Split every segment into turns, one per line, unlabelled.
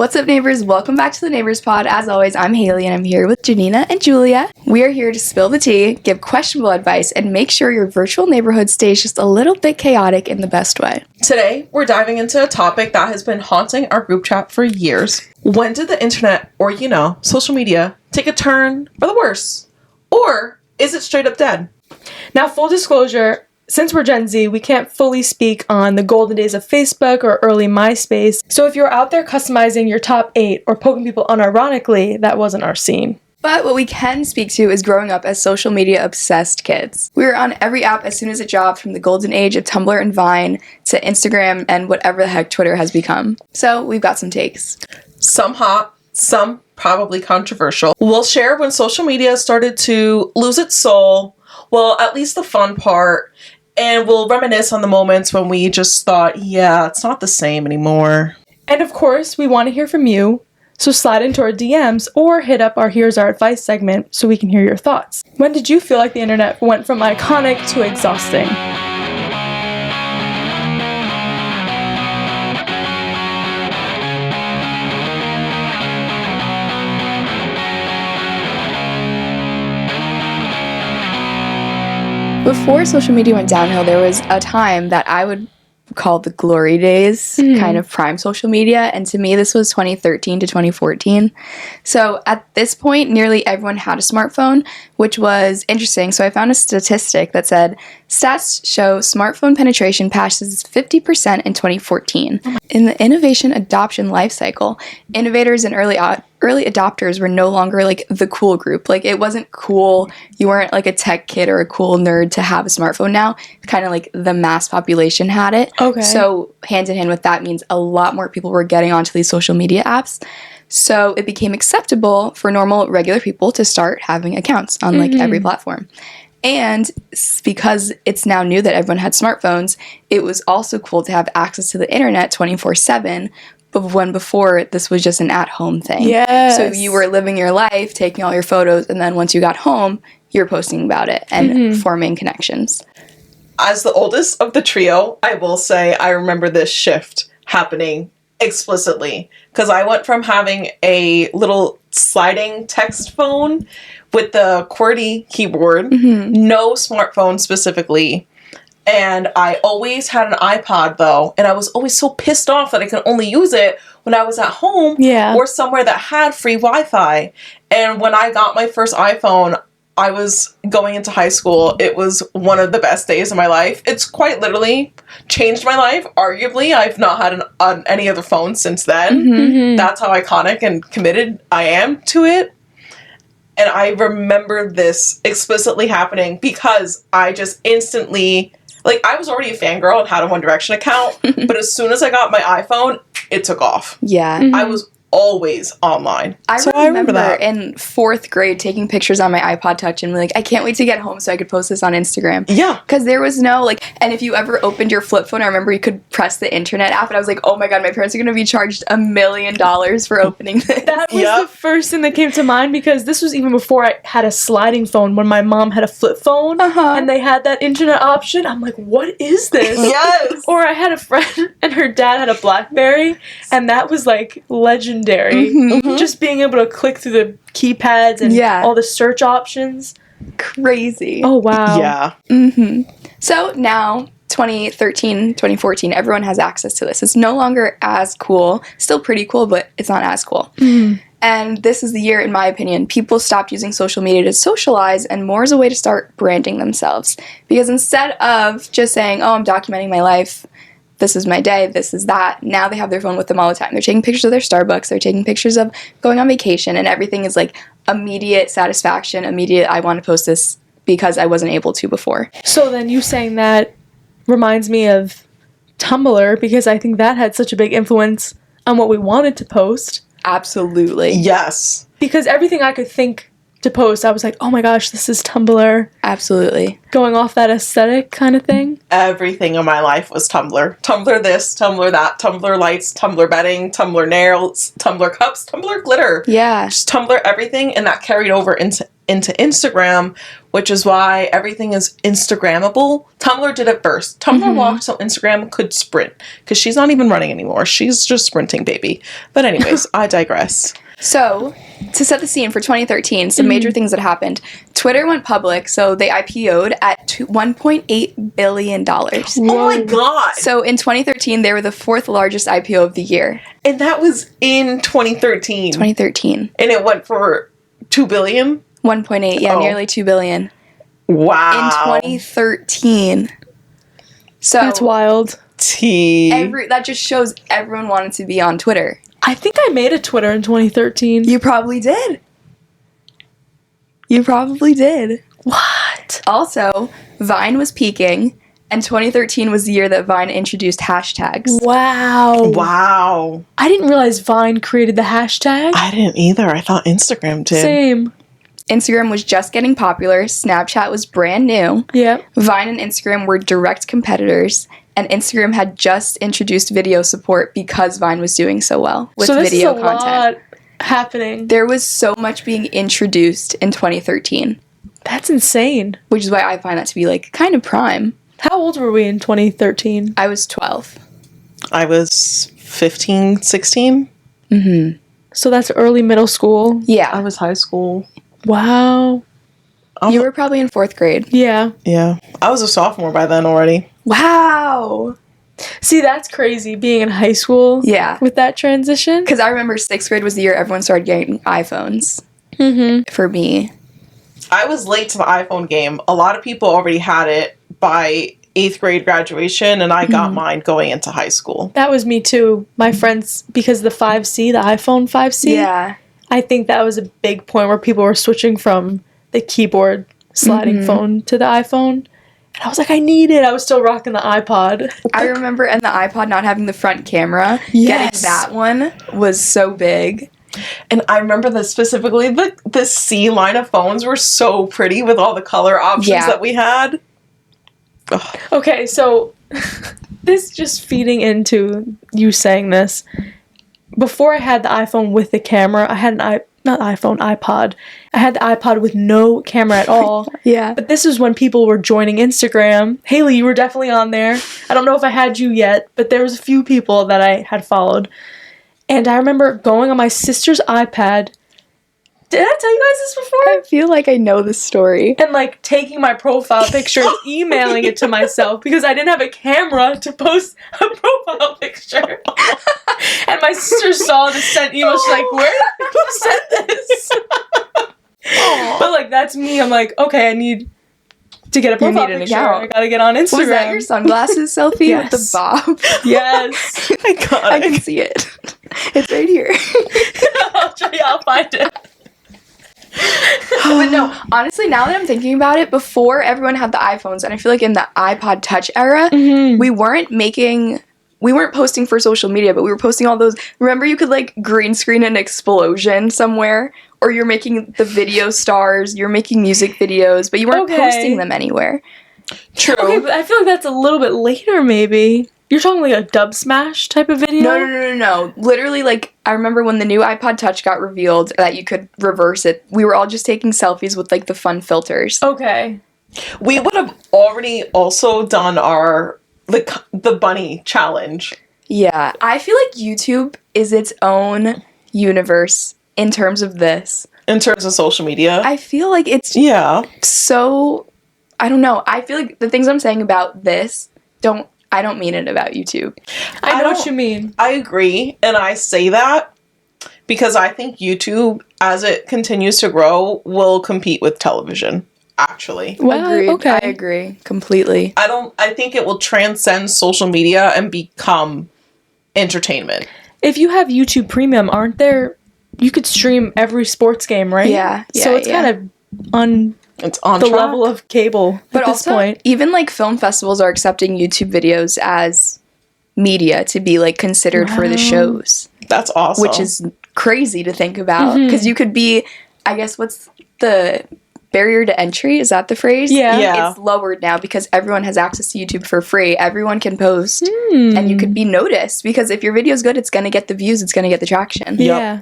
What's up, neighbors? Welcome back to the Neighbors Pod. As always, I'm Haley, and I'm here with Janina and Julia. We are here to spill the tea, give questionable advice, and make sure your virtual neighborhood stays just a little bit chaotic in the best way.
Today, we're diving into a topic that has been haunting our group chat for years. When did the internet, or social media, take a turn for the worse? Or is it straight up dead?
Now, full disclosure, since we're Gen Z, we can't fully speak on the golden days of Facebook or early MySpace. So if you're out there customizing your top 8 or poking people unironically, that wasn't our scene.
But what we can speak to is growing up as social media obsessed kids. We were on every app as soon as it dropped, from the golden age of Tumblr and Vine to Instagram and whatever the heck Twitter has become. So we've got some takes.
Some hot, some probably controversial. We'll share when social media started to lose its soul, well, at least the fun part, and we'll reminisce on the moments when we just thought, yeah, it's not the same anymore.
And of course, we want to hear from you, so slide into our DMs or hit up our Here's Our Advice segment so we can hear your thoughts. When did you feel like the internet went from iconic to exhausting?
Before social media went downhill, there was a time that I would call the glory days, kind of prime social media, and to me this was 2013 to 2014. So at this point, nearly everyone had a smartphone, which was interesting. So I found a statistic that said stats show smartphone penetration passes 50% in 2014. In the innovation adoption life cycle, innovators and early adopters were no longer like the cool group. Like, it wasn't cool. You weren't like a tech kid or a cool nerd to have a smartphone now. Kind of like the mass population had it.
Okay.
So hand in hand with that means a lot more people were getting onto these social media apps. So it became acceptable for normal, regular people to start having accounts on like every platform. And because it's now new that everyone had smartphones, it was also cool to have access to the internet 24/7. But when before, this was just an at-home thing.
Yes.
So you were living your life, taking all your photos, and then once you got home, you're posting about it and forming connections.
As the oldest of the trio, I will say I remember this shift happening explicitly, because I went from having a little sliding text phone with the QWERTY keyboard, no smartphone specifically, and I always had an iPod though, and I was always so pissed off that I could only use it when I was at home or somewhere that had free Wi-Fi. And when I got my first iPhone, I was going into high school. It was one of the best days of my life. It's quite literally changed my life. Arguably, I've not had any other phone since then. That's how iconic and committed I am to it. And I remember this explicitly happening because I just instantly, like, I was already a fangirl and had a One Direction account, but as soon as I got my iPhone, it took off.
Yeah.
I was always online.
I remember that in 4th grade taking pictures on my iPod Touch and like, I can't wait to get home so I could post this on Instagram.
Yeah.
Because there was no like, and if you ever opened your flip phone, I remember you could press the internet app, and I was like, oh my god, my parents are going to be charged $1 million for opening this.
That was the first thing that came to mind, because this was even before I had a sliding phone, when my mom had a flip phone and they had that internet option. I'm like, what is this?
Yes.
Or I had a friend and her dad had a BlackBerry, and that was like legendary. Just being able to click through the keypads and all the search options.
Crazy.
Oh, wow.
Yeah.
So now, 2013, 2014, everyone has access to this. It's no longer as cool. Still pretty cool, but it's not as cool. And this is the year, in my opinion, people stopped using social media to socialize and more as a way to start branding themselves. Because instead of just saying, oh, I'm documenting my life, this is my day, this is that, now they have their phone with them all the time. They're taking pictures of their Starbucks, they're taking pictures of going on vacation, and everything is like immediate satisfaction, immediate, I want to post this because I wasn't able to before.
So then you saying that reminds me of Tumblr, because I think that had such a big influence on what we wanted to post.
Absolutely.
Yes.
Because everything I could think to post, I was like, oh my gosh, this is Tumblr.
Absolutely.
Going off that aesthetic kind of thing.
Everything in my life was Tumblr. Tumblr this, Tumblr that, Tumblr lights, Tumblr bedding, Tumblr nails, Tumblr cups, Tumblr glitter.
Yeah.
Just Tumblr everything, and that carried over into into Instagram, which is why everything is Instagrammable. Tumblr did it first. Tumblr walked so Instagram could sprint, because she's not even running anymore. She's just sprinting, baby. But anyways, I digress.
So, to set the scene for 2013, some major things that happened. Twitter went public, so they IPO'd at $1.8 billion.
Oh my god!
So, in 2013, they were the fourth largest IPO of the year.
And that was in 2013.
2013.
And it went for $2 billion?
1.8, yeah,
Oh.
nearly $2 billion.
Wow.
In 2013. So,
That's wild.
that just shows everyone wanted to be on Twitter.
I think I made a Twitter in 2013.
You probably did. You probably did.
What?
Also, Vine was peaking, and 2013 was the year that Vine introduced hashtags.
Wow.
Wow.
I didn't realize Vine created the hashtag.
I didn't either. I thought Instagram did.
Same.
Instagram was just getting popular, Snapchat was brand new,
Yeah.
Vine and Instagram were direct competitors, and Instagram had just introduced video support because Vine was doing so well with
So this
video
is a
content.
lot happening.
There was so much being introduced in 2013,
That's insane.
which is why I find that to be like kind of prime.
How old were we in 2013?
I was 12.
I was 15, 16.
So that's early middle school.
Yeah.
I was high school.
Wow.
You were probably in 4th grade.
Yeah.
Yeah. I was a sophomore by then already.
Wow.
See, that's crazy being in high school.
Yeah.
With that transition.
Because I remember 6th grade was the year everyone started getting iPhones. For me.
I was late to the iPhone game. A lot of people already had it by 8th grade graduation, and I got mine going into high school.
That was me too. My friends, because the 5C, the iPhone 5C,
Yeah.
I think that was a big point where people were switching from the keyboard sliding phone to the iPhone. And I was like, I need it. I was still rocking the iPod.
I remember, and the iPod not having the front camera.
Yes.
Getting that one was so big.
And I remember that specifically, the C line of phones were so pretty with all the color options
Yeah.
that we had. Ugh.
Okay, so this just feeding into you saying this. Before I had the iPhone with the camera, I had iPod. I had the iPod with no camera at all.
Yeah.
But this is when people were joining Instagram. Haley, you were definitely on there. I don't know if I had you yet, but there was a few people that I had followed. And I remember going on my sister's iPad. Did I tell you guys this before?
I feel like I know the story.
And like taking my profile picture and emailing it to myself because I didn't have a camera to post a profile picture. And my sister saw this, sent email. She's like, who sent this? But like, that's me. I'm like, okay, I need to get a profile
need an
picture.
account.
I gotta get on Instagram.
Was that your sunglasses selfie with the
Yes.
bob?
Yes.
Iconic.
I can see it. It's right here.
I'll find it.
But no, honestly, now that I'm thinking about it, before everyone had the iPhones, and I feel like in the iPod Touch era, we weren't posting for social media, but we were posting all those. Remember, you could like green screen an explosion somewhere, or you're making the video stars, you're making music videos, but you weren't
Okay.
posting them anywhere.
True.
Okay, but I feel like that's a little bit later, maybe. You're talking like a dub smash type of video?
No. Literally, like, I remember when the new iPod Touch got revealed that you could reverse it, we were all just taking selfies with like the fun filters.
Okay.
We would have already also done the bunny challenge.
Yeah, I feel like YouTube is its own universe in terms of this.
In terms of social media.
I feel like it's
yeah.
so, I don't know. I feel like the things I'm saying about this I don't mean it about YouTube.
I know what
don't-
you mean.
I agree, and I say that because I think YouTube, as it continues to grow, will compete with television, actually.
Well,
Agreed.
okay.
I agree completely.
I think it will transcend social media and become entertainment.
If you have YouTube Premium, you could stream every sports game, right?
Yeah,
So it's
yeah.
kind of on
It's on
the
track.
level of cable
But
at this
also,
point.
even like film festivals are accepting YouTube videos as media to be like considered for the
Wow.
shows,
That's awesome.
which is crazy to think about because you could be, I guess, what's the barrier to entry? Is that the phrase?
Yeah.
It's lowered now because everyone has access to YouTube for free. Everyone can post and you could be noticed because if your video's good, it's going to get the views, it's going to get the traction.
Yeah.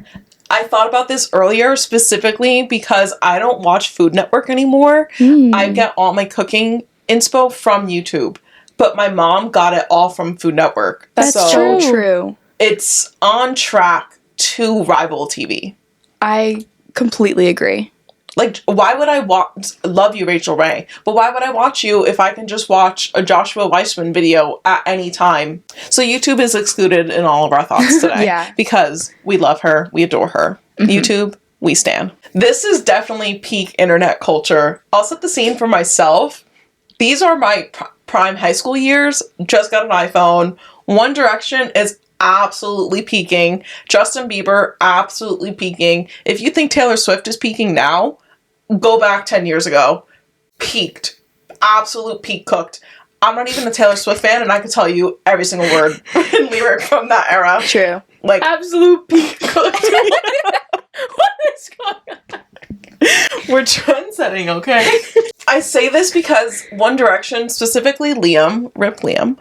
I thought about this earlier specifically because I don't watch Food Network anymore. I get all my cooking inspo from YouTube. But my mom got it all from Food Network.
That's so true.
It's on track to rival TV.
I completely agree.
Like, why would I love you, Rachel Ray, but why would I watch you if I can just watch a Joshua Weissman video at any time? So YouTube is excluded in all of our thoughts today.
Yeah.
Because we love her, we adore her. YouTube, we stan. This is definitely peak internet culture. I'll set the scene for myself. These are my prime high school years. Just got an iPhone. One Direction is absolutely peaking. Justin Bieber, absolutely peaking. If you think Taylor Swift is peaking now, go back 10 years ago. Peaked. Absolute peak cooked. I'm not even a Taylor Swift fan, and I could tell you every single word and lyric from that era.
True.
Like,
Absolute peak cooked. What is going on?
we're trendsetting, okay? I say this because One Direction, specifically Liam, rip Liam,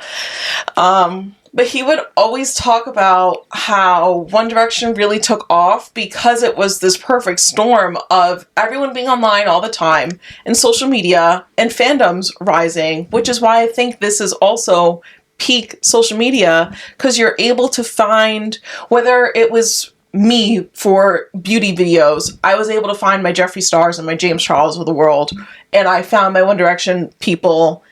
but he would always talk about how One Direction really took off because it was this perfect storm of everyone being online all the time and social media and fandoms rising, which is why I think this is also peak social media, because you're able to find, whether it was me for beauty videos, I was able to find my Jeffree Stars and my James Charles of the world, and I found my One Direction people.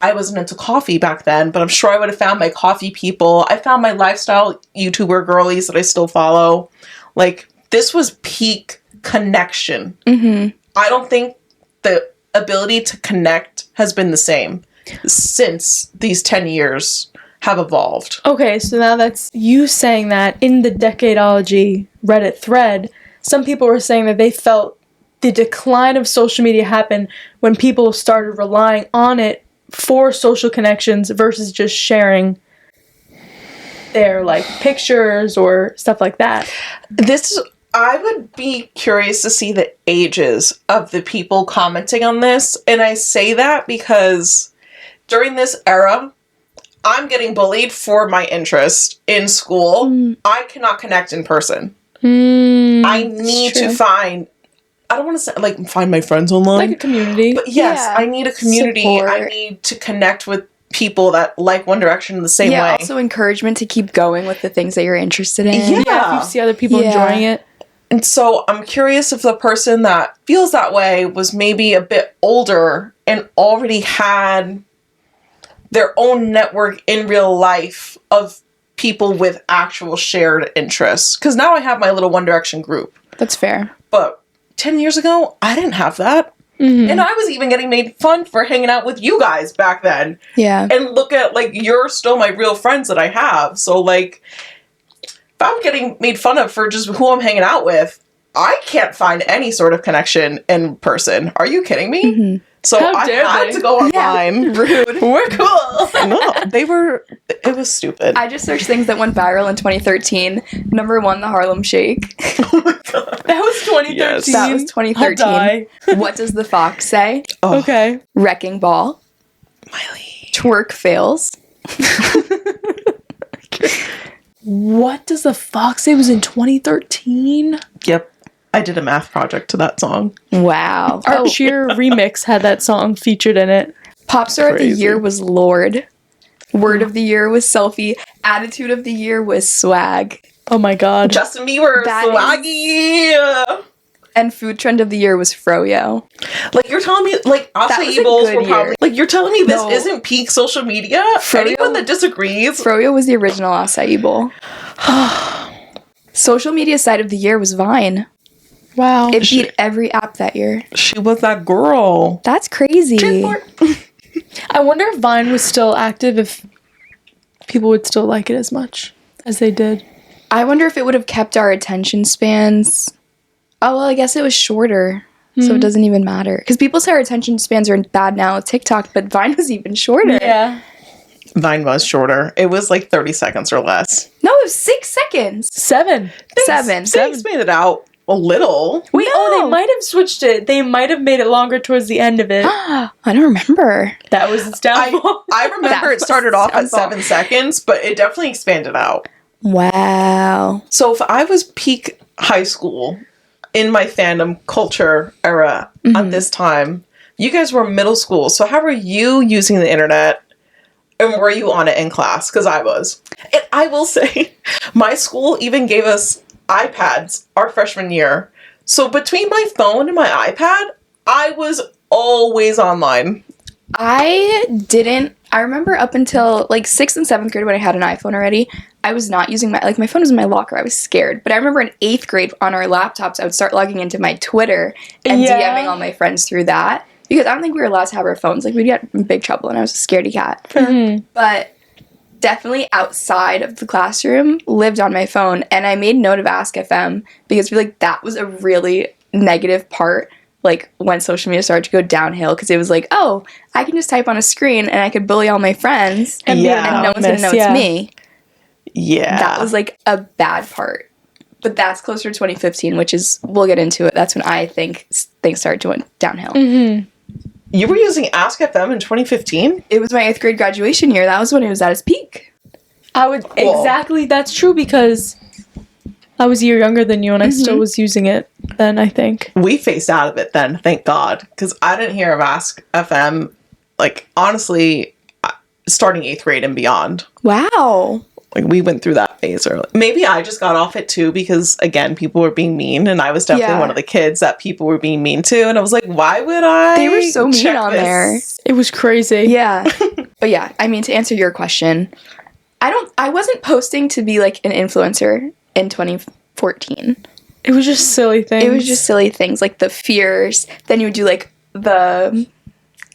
I wasn't into coffee back then, but I'm sure I would have found my coffee people. I found my lifestyle YouTuber girlies that I still follow. Like, this was peak connection. I don't think the ability to connect has been the same since these 10 years have evolved.
Okay, so now that's you saying that in the Decadeology Reddit thread, some people were saying that they felt the decline of social media happened when people started relying on it for social connections versus just sharing their like pictures or stuff like that.
I would be curious to see the ages of the people commenting on this, and I say that because during this era, I'm getting bullied for my interest in school. I cannot connect in person. I need to find, I don't want to say, like, find my friends online.
Like a community.
But yes,
Yeah.
I need a community.
Support.
I need to connect with people that like One Direction in the same way.
Also encouragement to keep going with the things that you're interested in.
Yeah.
Yeah, if you see other people
Yeah.
enjoying it.
And so I'm curious if the person that feels that way was maybe a bit older and already had their own network in real life of people with actual shared interests. Because now I have my little One Direction group.
That's fair.
But 10 years ago, I didn't have that. And I was even getting made fun for hanging out with you guys back then.
Yeah.
And look at, like, you're still my real friends that I have. So, like, if I'm getting made fun of for just who I'm hanging out with, I can't find any sort of connection in person. Are you kidding me? So
How
I
dare
had
they?
to go online.
Rude.
We're cool. No, it was stupid.
I just searched things that went viral in 2013. Number 1, the Harlem Shake.
That was 2013.
Yes.
That was
I'll
2013.
die.
What does the fox say?
Oh,
Okay.
Wrecking ball.
Miley.
Twerk fails.
What does the fox say was in 2013?
Yep. I did a math project to that song.
Wow.
Our Cheer remix had that song featured in it.
Pop star of the
Crazy.
year was Lorde. Word of the year was Selfie. Attitude of the year was Swag.
Oh my god.
Justin Bieber,
That is-
Swaggy.
And food trend of the year was Froyo.
Like, you're telling me, like,
That
acai
was a
bowls
good
were probably,
year.
like, you're telling me this
No.
isn't peak social media?
Froyo-
Anyone that disagrees?
Froyo was the original acai bowl. Social media side of the year was Vine.
Wow.
It beat every app that year.
She was that girl.
That's crazy.
I wonder if Vine was still active, if people would still like it as much as they did.
I wonder if it would have kept our attention spans. Oh, well, I guess it was shorter, so it doesn't even matter. Because people say our attention spans are bad now with TikTok, but Vine was even shorter.
Yeah.
Vine was shorter. It was like 30 seconds or less.
No, it was 6 seconds.
7.
Seven.
Thanks made it out a little.
Wait, oh,
No.
they might have switched it. They might have made it longer towards the end of it.
I don't remember.
That was its downfall.
I remember
That
it started off at
was downfall.
7 seconds, but it definitely expanded out.
Wow.
So if I was peak high school, in my fandom culture era at this time. You guys were middle school, so how were you using the internet? And were you on it in class? Because I was. And I will say, my school even gave us iPads our freshman year. So between my phone and my iPad, I was always online.
I remember up until like 6th and 7th grade when I had an iPhone already, I was not using my phone was in my locker. I was scared. But I remember in 8th grade on our laptops, I would start logging into my Twitter and DMing all my friends through that. Because I don't think we were allowed to have our phones. Like, we'd get in big trouble, and I was a scaredy cat. But definitely outside of the classroom, lived on my phone. And I made note of Ask FM because I feel like that was a really negative part, like, when social media started to go downhill. Because it was like, oh, I can just type on a screen, and I could bully all my friends, and no one's going to know it's me.
Yeah.
That was, like, a bad part. But that's closer to 2015, which is, we'll get into it. That's when I think things started to go downhill.
You were using Ask FM in 2015?
It was my 8th grade graduation year. That was when it was at its peak.
Exactly, that's true, because I was a year younger than you, and I still was using it then, I think.
We phased out of it then, thank God. Because I didn't hear of Ask FM, like, honestly, starting 8th grade and beyond.
Wow.
Like, we went through that phase early. Maybe I just got off it too because, again, people were being mean, and I was definitely one of the kids that people were being mean to, and I was like, why would I?
They were so mean on there.
It was crazy.
Yeah. But yeah, I mean, to answer your question, I wasn't posting to be like an influencer in 2014.
It was just silly things.
It was just silly things, like the fears. Then you would do like the...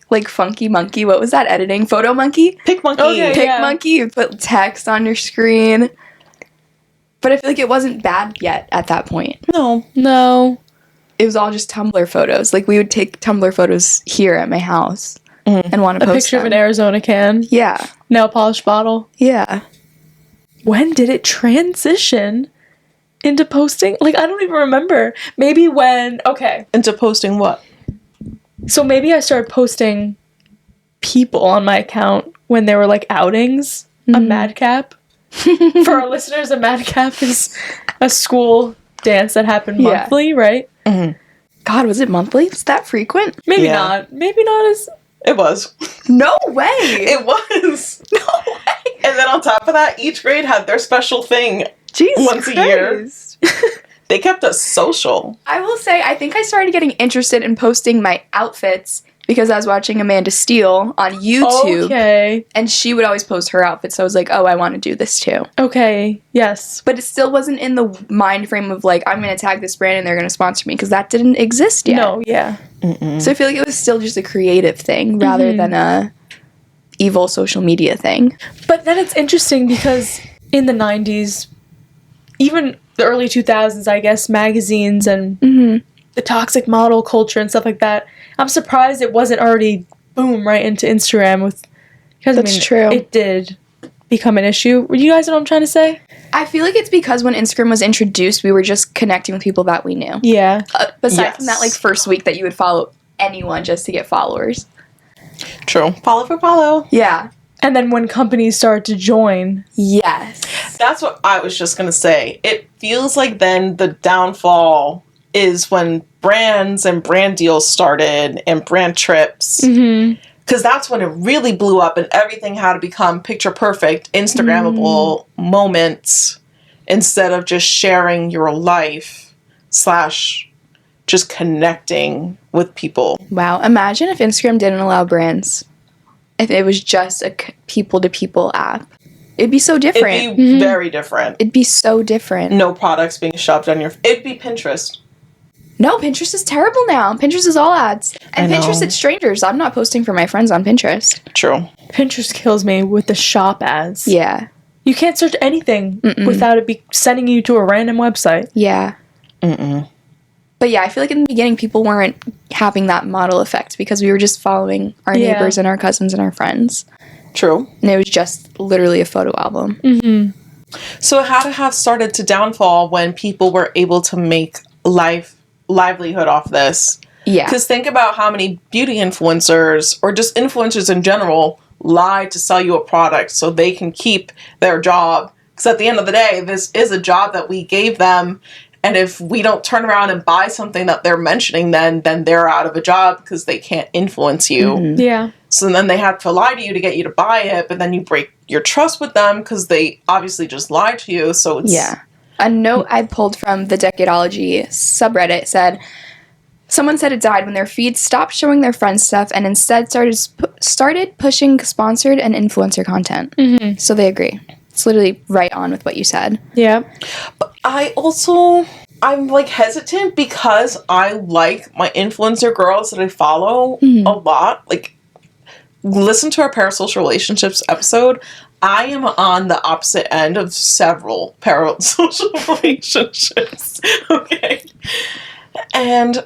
like Funky Monkey. What was that editing? Photo Monkey?
Pick Monkey.
Okay,
Pick Monkey. You put text on your screen. But I feel like it wasn't bad yet at that point.
No.
It was all just Tumblr photos. Like, we would take Tumblr photos here at my house and want to post
A picture
them.
of an Arizona can.
Yeah.
Nail polish bottle.
Yeah.
When did it transition into posting? Like, I don't even remember. Maybe when... Okay.
Into posting what?
So maybe I started posting people on my account when there were, like, outings. A madcap. For our listeners, a madcap is a school dance that happened monthly, right?
God, was it monthly? Was that frequent?
Maybe not. Maybe not as...
It was.
No way!
It was.
No way!
And then on top of that, each grade had their special thing
Jesus
once a year.
Christ.
They kept us social.
I will say, I think I started getting interested in posting my outfits because I was watching Amanda Steele on YouTube.
Okay.
And she would always post her outfits, so I was like, oh, I want to do this too.
Okay. Yes.
But it still wasn't in the mind frame of like, I'm going to tag this brand and they're going to sponsor me, because that didn't exist yet.
No, yeah.
So I feel like it was still just a creative thing rather than a evil social media thing.
But then it's interesting because in the 90s, even the early 2000s, I guess, magazines and the toxic model culture and stuff like that, I'm surprised it wasn't already boom right into Instagram with... Because,
That's true.
It did become an issue. You guys know what I'm trying to say?
I feel like it's because when Instagram was introduced, we were just connecting with people that we knew.
Yeah.
Besides from that, like, first week that you would follow anyone just to get followers.
True. Follow for follow.
Yeah.
And then when companies started to join.
Yes.
That's what I was just going to say. It feels like then the downfall is when brands and brand deals started and brand trips. Because that's when it really blew up and everything had to become picture perfect, Instagrammable moments instead of just sharing your life / just connecting with people.
Wow. Imagine if Instagram didn't allow brands. If it was just a people-to-people app. It'd be so different.
It'd be very different.
It'd be so different.
No products being shoved on your... It'd be Pinterest.
No, Pinterest is terrible now. Pinterest is all ads. And
I know.
Pinterest, it's strangers. I'm not posting for my friends on Pinterest.
True.
Pinterest kills me with the shop ads.
Yeah.
You can't search anything without it be sending you to a random website.
Yeah. But yeah, I feel like in the beginning, people weren't having that model effect because we were just following our neighbors and our cousins and our friends.
True.
And it was just literally a photo album.
So it had to have started to downfall when people were able to make livelihood off this.
Yeah.
Because think about how many beauty influencers or just influencers in general lie to sell you a product so they can keep their job. Because at the end of the day, this is a job that we gave them And if we don't turn around and buy something that they're mentioning, then they're out of a job because they can't influence you.
Mm-hmm.
Yeah.
So then they have to lie to you to get you to buy it, but then you break your trust with them because they obviously just lied to you. So it's...
Yeah. A note I pulled from the Decadology subreddit said, someone said it died when their feeds stopped showing their friends stuff and instead started pushing sponsored and influencer content.
Mm-hmm.
So they agree. It's literally right on with what you said.
Yeah.
But I'm like hesitant because I like my influencer girls that I follow a lot. Like, listen to our parasocial relationships episode. I am on the opposite end of several parasocial relationships. Okay. And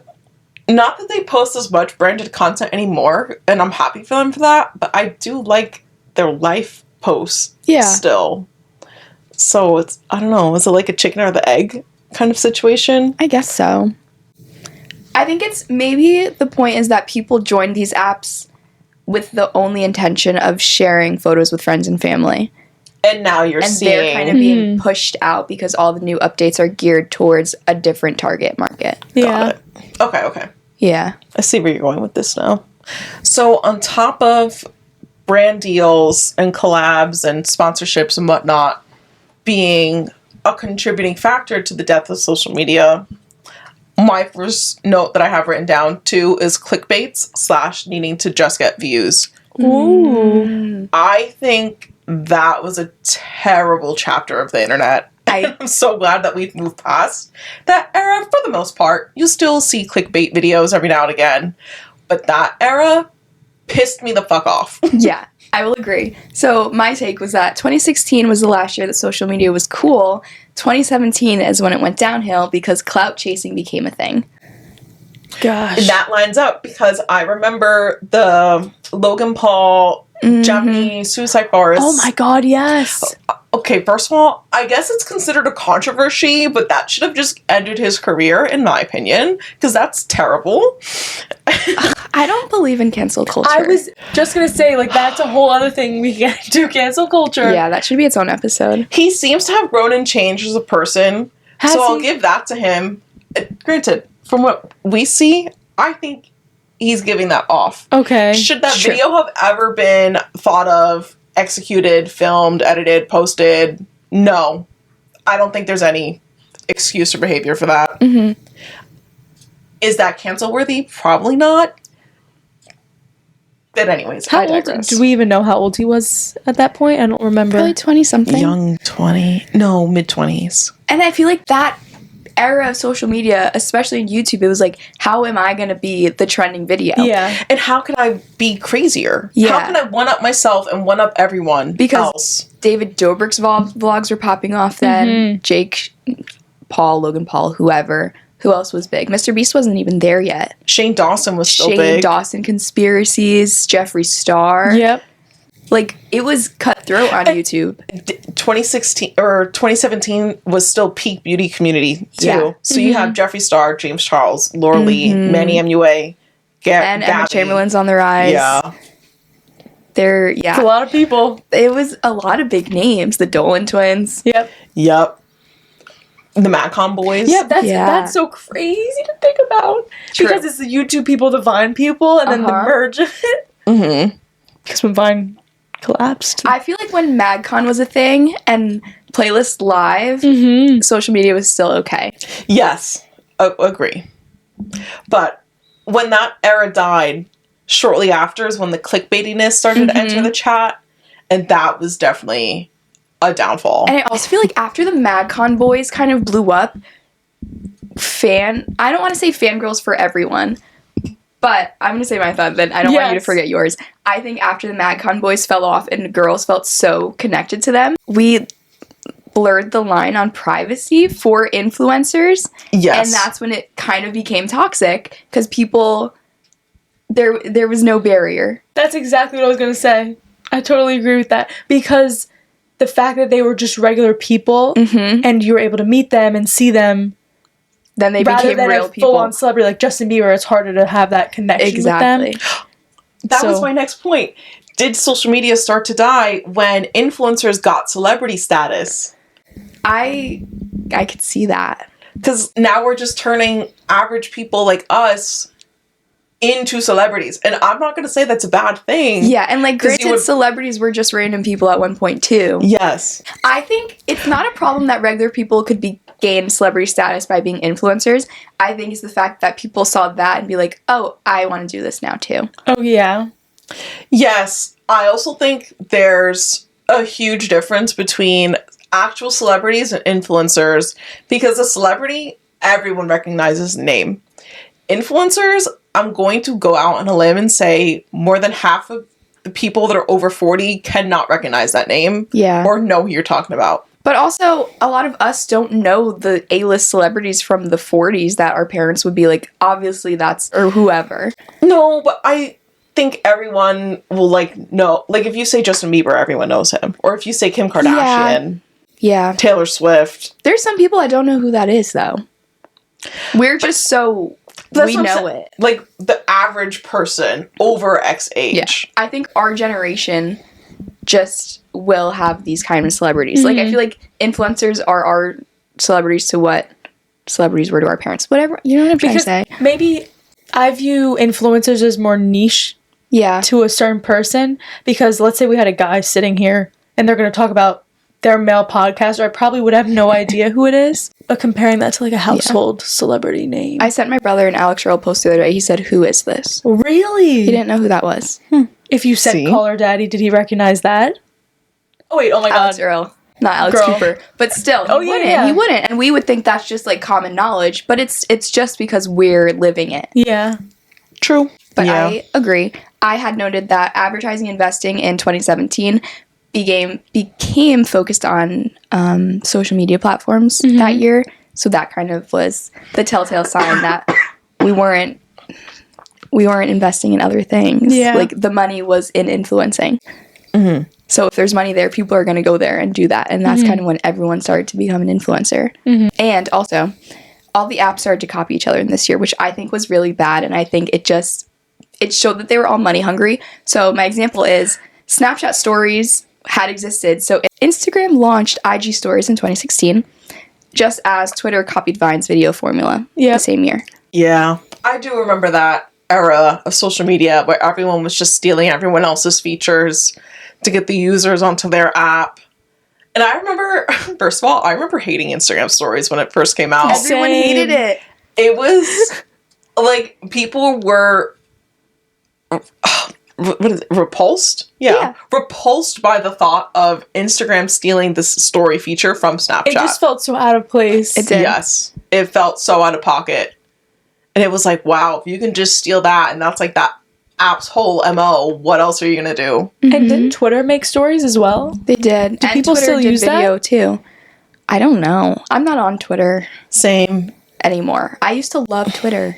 not that they post as much branded content anymore, and I'm happy for them for that, but I do like their life posts still. So it's, I don't know, is it like a chicken or the egg kind of situation?
I guess so. I think it's maybe the point is that people join these apps with the only intention of sharing photos with friends and family.
And now you're seeing...
they're kind of being pushed out because all the new updates are geared towards a different target market.
Yeah.
Got it. Okay.
Yeah.
I see where you're going with this now. So on top of brand deals and collabs and sponsorships and whatnot being a contributing factor to the death of social media, my first note that I have written down too is clickbaits / needing to just get views.
Ooh.
I think that was a terrible chapter of the internet. I'm so glad that we've moved past that era for the most part. You still see clickbait videos every now and again, but that era pissed me the fuck off.
Yeah, I will agree. So my take was that 2016 was the last year that social media was cool. 2017 is when it went downhill because clout chasing became a thing.
Gosh.
And that lines up because I remember the Logan Paul Japanese suicide forest.
Oh my god, yes.
Okay, first of all, I guess it's considered a controversy, but that should have just ended his career, in my opinion, because that's terrible.
I don't believe in cancel culture.
I was just gonna say, like, that's a whole other thing we get to, cancel culture.
Yeah, that should be its own episode.
He seems to have grown and changed as a person,
Has
so I'll
he?
give that to him. Granted, from what we see, I think he's giving that off.
Okay.
Should that
Sure.
video have ever been thought of, executed, filmed, edited, posted? No. I don't think there's any excuse or behavior for that.
Mm-hmm.
Is that cancel worthy? Probably not. But anyways,
How
I
old?
digress.
Do we even know how old he was at that point? I don't remember.
Probably 20-something.
Young 20? No, mid-20s.
And I feel like that era of social media, especially in YouTube, it was like, how am I going to be the trending video?
Yeah.
And how can I be crazier?
Yeah.
How can I one-up myself and one-up everyone
Because
else?
David Dobrik's vlogs were popping off then. Jake Paul, Logan Paul, whoever. Who else was big? Mr. Beast wasn't even there yet.
Shane Dawson was still
Shane
big.
Dawson conspiracies, Jeffree Star.
Yep.
Like, it was cutthroat on YouTube.
2016 or 2017 was still peak beauty community too.
Yeah.
So you have Jeffree Star, James Charles, Laura Lee, Manny MUA,
And Emma
Gabby.
Chamberlain's on the rise.
Yeah.
It's a lot of people.
It was a lot of big names. The Dolan twins.
Yep.
Yep. The Madcon boys.
Yeah,
Yeah.
that's so crazy to think about.
True.
Because it's the YouTube people, the Vine people, and then the merge of it.
Mm-hmm.
Because when Vine collapsed.
I feel like when MagCon was a thing and Playlist Live, social media was still okay.
Yes. Agree. But when that era died, shortly after is when the clickbaitiness started to enter the chat, and that was definitely a downfall.
And I also feel like after the MagCon boys kind of blew up, I don't want to say fangirls for everyone, but I'm going to say my thought, then I don't want you to
Yes.
forget yours. I think after the MagCon boys fell off and girls felt so connected to them, we blurred the line on privacy for influencers.
Yes.
And that's when it kind of became toxic because people, there was no barrier.
That's exactly what I was going to say. I totally agree with that. Because the fact that they were just regular people and you were able to meet them and see them
Then they
rather
became
than
real
a
people.
full-on celebrity like Justin Bieber, it's harder to have that connection
Exactly.
with them.
That was
So-
my next point. Did social media start to die when influencers got celebrity status?
I could see that.
Because now we're just turning average people like us into celebrities. And I'm not going to say that's a bad thing.
Yeah, and like
'Cause you
granted,
would-
celebrities were just random people at one point too.
Yes.
I think it's not a problem that regular people could gain celebrity status by being influencers. I think it's the fact that people saw that and be like, oh, I want to do this now too.
Oh, yeah.
Yes. I also think there's a huge difference between actual celebrities and influencers, because a celebrity, everyone recognizes the name. Influencers, I'm going to go out on a limb and say more than half of the people that are over 40 cannot recognize that name
Yeah.
or know who you're talking about.
But also, a lot of us don't know the A-list celebrities from the 40s that our parents would be like, obviously that's, or whoever.
No, but I think everyone will know. Like if you say Justin Bieber, everyone knows him. Or if you say Kim Kardashian,
Yeah.
Taylor Swift.
There's some people I don't know who that is, though. We're just so...
That's
we
what I'm
know
saying.
it.
Like the average person over X age.
Yeah. I think our generation just will have these kind of celebrities. Like, I feel like influencers are our celebrities to what celebrities were to our parents. Whatever. You know what I'm trying to say?
Maybe I view influencers as more niche
Yeah.
to a certain person, because let's say we had a guy sitting here and they're going to talk about their male podcaster, I probably would have no idea who it is. But comparing that to like a household celebrity name.
I sent my brother an Alex Earl post the other day. He said, who is this?
Really?
He didn't know who that was.
If you said
See?
Call Her Daddy, did he recognize that? Oh wait, oh my
Alex
god.
Earl. Not Alex
Girl.
Cooper. But still,
Oh,
he
yeah,
wouldn't.
yeah.
He wouldn't. And we would think that's just like common knowledge, but it's just because we're living it.
Yeah.
True.
But
Yeah.
I agree. I had noted that advertising investing in 2017 became focused on social media platforms that year. So that kind of was the telltale sign that we weren't investing in other things.
Yeah.
Like the money was in influencing. So if there's money there, people are going to go there and do that. And that's kind of when everyone started to become an influencer. And also, all the apps started to copy each other in this year, which I think was really bad. And I think it showed that they were all money hungry. So my example is Snapchat stories had existed. So Instagram launched IG stories in 2016, just as Twitter copied Vine's video formula the same year.
Yeah. I do remember that era of social media where everyone was just stealing everyone else's features to get the users onto their app. And I remember, first of all, I remember hating Instagram stories when it first came out.
Everyone hated it.
It was like people were what is it? Repulsed?
Yeah.
Repulsed by the thought of Instagram stealing this story feature from Snapchat.
It just felt so out of place.
It did.
Yes. It felt so out of pocket. And it was like, wow, if you can just steal that and that's like that app's whole MO, what else are you going to do?
And didn't Twitter make stories as well?
They did.
Do
And
people
Twitter
still
did
use that?
video too. I don't know. I'm not on Twitter
Same.
anymore. I used to love Twitter.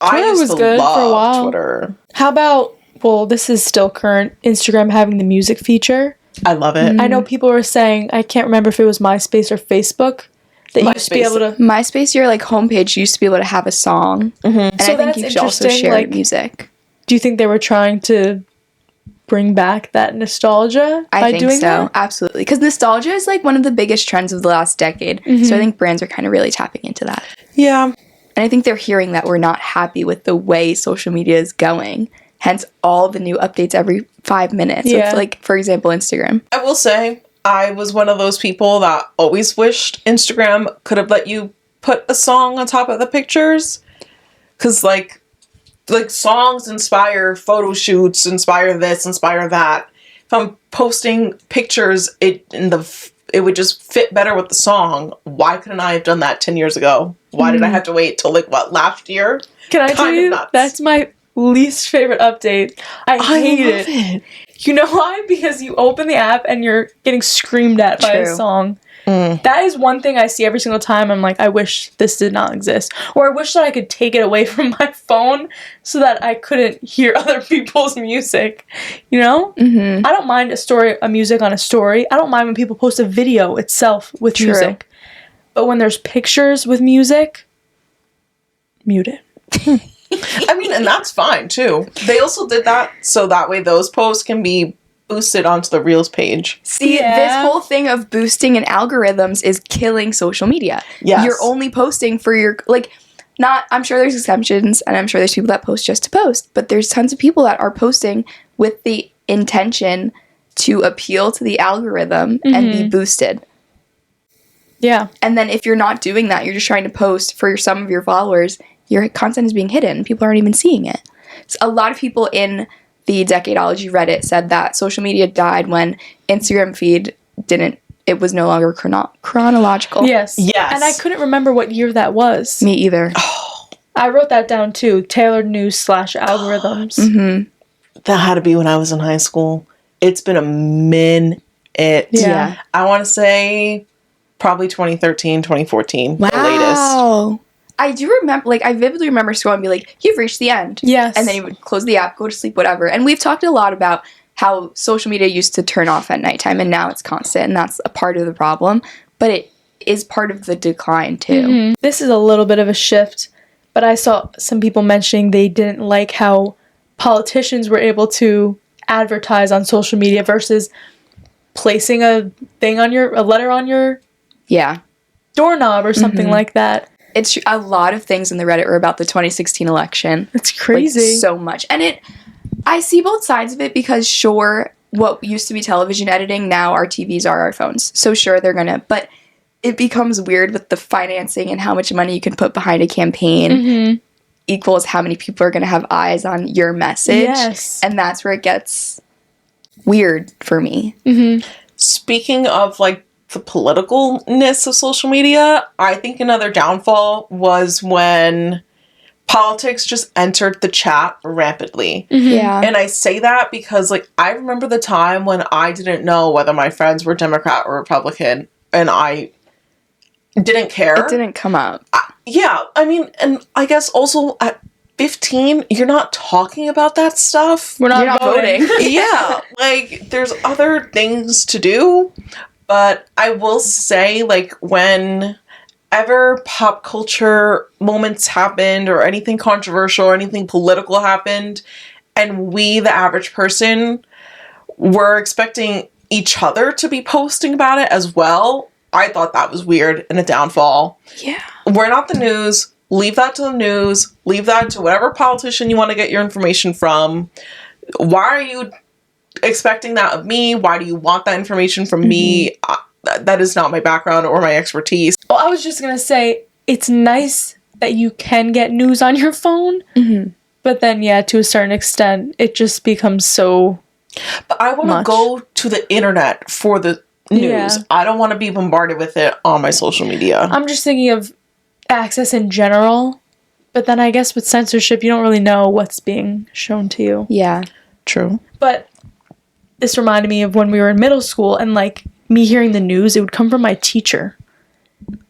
I
Twitter
used
was
to
good for a
love
while.
Twitter.
How about, well, this is still current, Instagram having the music feature?
I love it.
I know people were saying, I can't remember if it was MySpace or Facebook, that you used to be
MySpace.
able to...
MySpace, your like homepage used to be able to have a song, and
So
I think
that's
you could also
interesting,
share
like-
music.
Do you think they were trying to bring back that nostalgia
I
by
think
doing
so,
that?
absolutely, because nostalgia is like one of the biggest trends of the last decade. So I think brands are kind of really tapping into that,
Yeah.
and I think they're hearing that we're not happy with the way social media is going. Hence, all the new updates every 5 minutes.
Yeah.
It's like, for example, Instagram.
I will say, I was one of those people that always wished Instagram could have let you put a song on top of the pictures. Because, like songs inspire photo shoots, inspire this, inspire that. If I'm posting pictures, it would just fit better with the song. Why couldn't I have done that 10 years ago? Why did I have to wait till last year?
Can I tell
Kind of
you,
nuts.
that's my least favorite update. I hate
love
it. You know why? Because you open the app and you're getting screamed at by a
True.
song. That is one thing I see every single time. I'm like, I wish this did not exist. Or I wish that I could take it away from my phone so that I couldn't hear other people's music. You know?
Mm-hmm.
I don't mind a music on a story. I don't mind when people post a video itself with
True.
music. But when there's pictures with music, mute it.
I mean, and that's fine too. They also did that so that way those posts can be boosted onto the Reels page.
See,
Yeah.
this whole thing of boosting and algorithms is killing social media.
Yes.
You're only posting for your, like, not, I'm sure there's exceptions, and I'm sure there's people that post just to post, but there's tons of people that are posting with the intention to appeal to the algorithm and be boosted.
Yeah.
And then if you're not doing that, you're just trying to post for some of your followers, your content is being hidden. People aren't even seeing it. So a lot of people in the Decadology Reddit said that social media died when Instagram feed it was no longer chronological.
Yes.
Yes.
And I couldn't remember what year that was.
Me either.
I wrote that down too. Tailored news / algorithms.
That had to be when I was in high school. It's been a minute.
Yeah.
I want to say probably 2013, 2014. The latest.
Wow. I do remember, like, I vividly remember scrolling and be like, you've reached the end.
Yes.
And then you would close the app, go to sleep, whatever. And we've talked a lot about how social media used to turn off at nighttime and now it's constant, and that's a part of the problem. But it is part of the decline, too.
This is a little bit of a shift, but I saw some people mentioning they didn't like how politicians were able to advertise on social media versus placing a letter on your
Yeah.
doorknob or something like that.
It's a lot of things in the Reddit are about the 2016 election.
It's crazy.
Like, so much. And I see both sides of it because, sure, what used to be television editing, now our TVs are our phones. So, sure, they're gonna, but it becomes weird with the financing and how much money you can put behind a campaign equals how many people are gonna have eyes on your message.
Yes.
And that's where it gets weird for me.
Speaking of, like, the politicalness of social media, I think another downfall was when politics just entered the chat rampantly.
Yeah.
And I say that because, like, I remember the time when I didn't know whether my friends were Democrat or Republican, and I didn't care.
It didn't come up.
Yeah, I mean, and I guess also at 15, you're not talking about that stuff.
We're
You're not voting.
Yeah, like, there's other things to do. But I will say, like, whenever pop culture moments happened or anything controversial or anything political happened, and we, the average person, were expecting each other to be posting about it as well, I thought that was weird and a downfall.
Yeah.
We're not the news. Leave that to the news. Leave that to whatever politician you want to get your information from. Why are you expecting that of me? Why do you want that information from me? That is not my background or my expertise.
Well, I was just going to say, it's nice that you can get news on your phone, but then, yeah, to a certain extent, it just becomes so...
But I want to
Much.
go to the internet for the news.
Yeah.
I don't want to be bombarded with it on my social media.
I'm just thinking of access in general, but then I guess with censorship, you don't really know what's being shown to you.
Yeah.
True.
But this reminded me of when we were in middle school, and, like, me hearing the news, it would come from my teacher.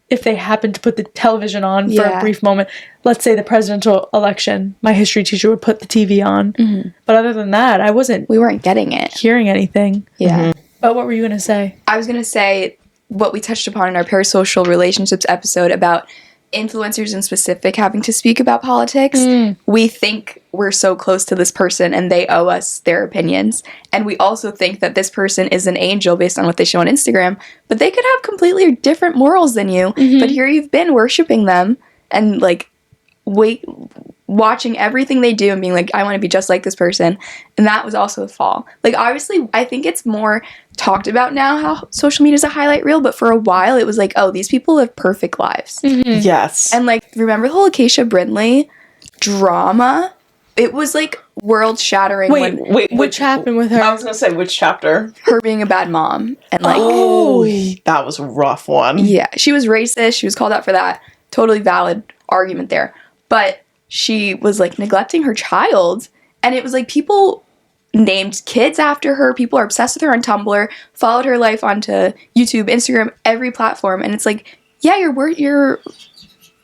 If they happened to put the television on for a
Yeah.
brief moment, let's say the presidential election, my history teacher would put the TV on. But other than that, I wasn't
We weren't getting it.
hearing anything.
Yeah.
But what were you going to say?
I was going to say what we touched upon in our parasocial relationships episode about influencers in specific having to speak about politics. We think we're so close to this person and they owe us their opinions. And we also think that this person is an angel based on what they show on Instagram, but they could have completely different morals than you. But here you've been worshiping them and, like, watching everything they do and being like, I want to be just like this person. And that was also a fall. Like, obviously, I think it's more talked about now how social media is a highlight reel, but for a while it was like, oh, these people live perfect lives.
Yes.
And, like, remember the whole Acacia Brindley drama? It was, like, world-shattering when
Wait,
Which happened with her?
I was going to say, which chapter?
her being a bad mom. And, like,
Oh, that was a rough one.
yeah, she was racist. She was called out for that. Totally valid argument there. But she was, like, neglecting her child. And it was, like, people named kids after her. People are obsessed with her on Tumblr, followed her life onto YouTube, Instagram, every platform. And it's like, yeah, you're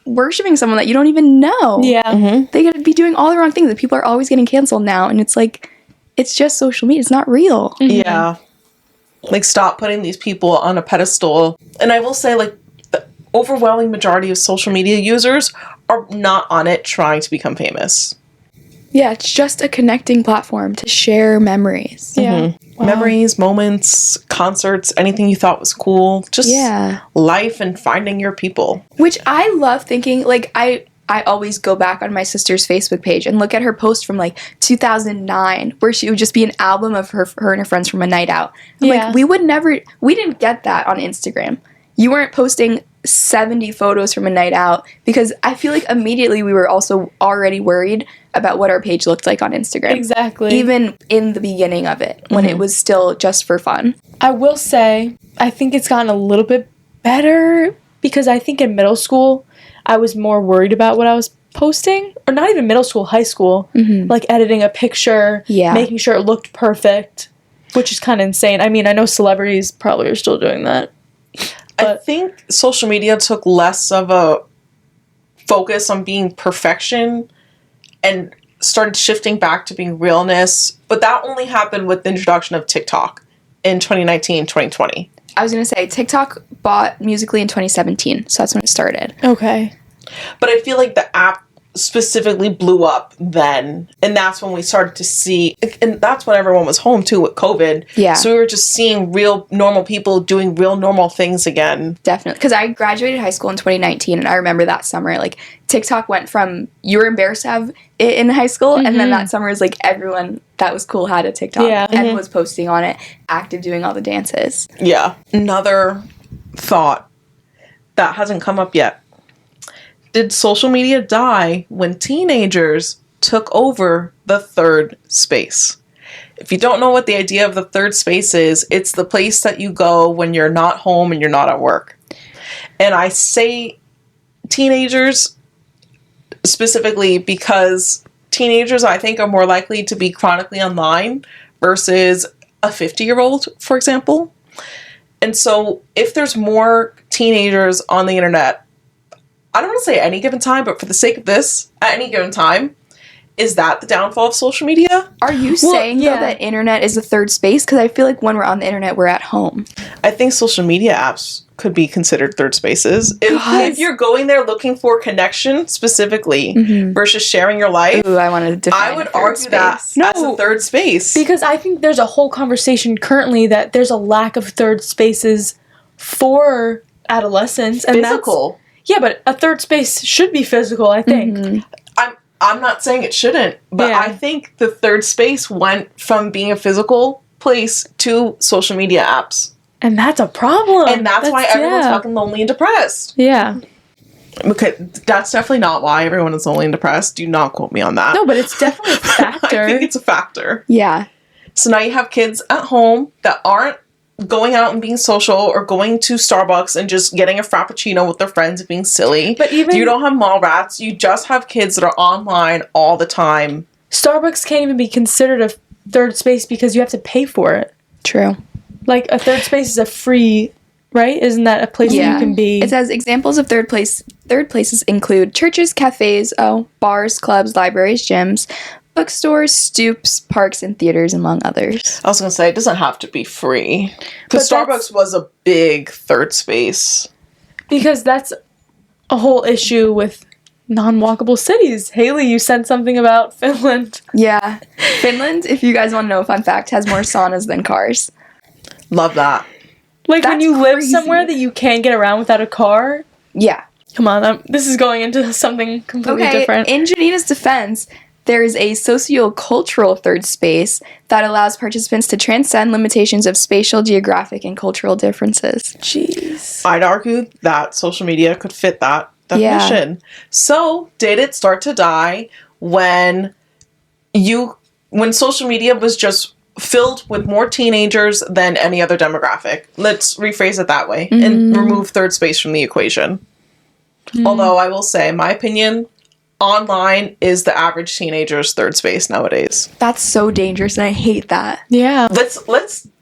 worshiping someone that you don't even know.
Yeah.
They could be doing all the wrong things. And people are always getting canceled now. And it's like, it's just social media. It's not real.
Yeah. Like, stop putting these people on a pedestal. And I will say, like, the overwhelming majority of social media users are not on it trying to become famous.
Yeah, it's just a connecting platform to share memories.
Yeah.
Memories, moments, concerts, anything you thought was cool. Just life and finding your people.
Which I love thinking, like, I always go back on my sister's Facebook page and look at her post from, like, 2009, where she would just be an album of her and her friends from a night out. Like, we didn't get that on Instagram. You weren't posting 70 photos from a night out, because I feel like immediately we were also already worried about what our page looked like on Instagram.
Exactly.
Even in the beginning of it, when it was still just for fun.
I will say, I think it's gotten a little bit better, because I think in middle school, I was more worried about what I was posting. Or not even middle school, high school. Like editing a picture, making sure it looked perfect, which is kind of insane. I mean, I know celebrities probably are still doing that.
I think social media took less of a focus on being perfection and started shifting back to being realness. But that only happened with the introduction of TikTok in 2019, 2020.
I was going to say, TikTok bought Musical.ly in 2017, so that's when it started.
Okay.
But I feel like the app specifically blew up then, and that's when we started to see, and that's when everyone was home too with COVID.
Yeah.
So we were just seeing real normal people doing real normal things again.
Definitely. Because I graduated high school in 2019, and I remember that summer, like, TikTok went from you were embarrassed to have it in high school, and then that summer was like everyone that was cool had a TikTok and was posting on it, active, doing all the dances.
Yeah. Another thought that hasn't come up yet. Did social media die when teenagers took over the third space? If you don't know what the idea of the third space is, it's the place that you go when you're not home and you're not at work. And I say teenagers specifically because teenagers, I think, are more likely to be chronically online versus a 50-year-old, for example. And so if there's more teenagers on the internet, I don't want to say at any given time, but for the sake of this, at any given time, is that the downfall of social media?
Are you saying, though, that internet is the third space? Because I feel like when we're on the internet, we're at home.
I think social media apps could be considered third spaces. If you're going there looking for connection specifically versus sharing your life,
Ooh, I want to define
I would argue that as a third space.
Because I think there's a whole conversation currently that there's a lack of third spaces for adolescents. And
Physical.
Yeah, but a third space should be physical, I think.
I'm not saying it shouldn't, but I think the third space went from being a physical place to social media apps.
And that's a problem.
And that's why everyone's fucking lonely and depressed.
Yeah.
Okay, that's definitely not why everyone is lonely and depressed. Do not quote me on that.
No, but it's definitely a factor.
I think it's a factor.
Yeah.
So now you have kids at home that aren't going out and being social or going to Starbucks and just getting a frappuccino with their friends and being silly.
But even
you don't have mall rats. You just have kids that are online all the time.
Starbucks can't even be considered a third space because you have to pay for it.
True.
Like, a third space is a free, right? Isn't that a place where you can be?
It says examples of third places include churches, cafes, bars, clubs, libraries, gyms, bookstores, stoops, parks, and theaters, among others.
I was going to say, it doesn't have to be free. Because Starbucks was a big third space.
Because that's a whole issue with non-walkable cities. Haley, you said something about Finland.
Yeah. Finland, if you guys want to know a fun fact, has more saunas than cars.
Love that.
Like,
That's
when you live
crazy.
somewhere that you can't get around without a car.
Yeah.
Come on, this is going into something completely different.
In Janina's defense, there is a socio-cultural third space that allows participants to transcend limitations of spatial, geographic, and cultural differences.
Jeez.
I'd argue that social media could fit that definition. Yeah. So, did it start to die when social media was just filled with more teenagers than any other demographic? Let's rephrase it that way and remove third space from the equation. Although I will say, in my opinion, online is the average teenager's third space nowadays.
That's so dangerous, and I hate that.
Yeah.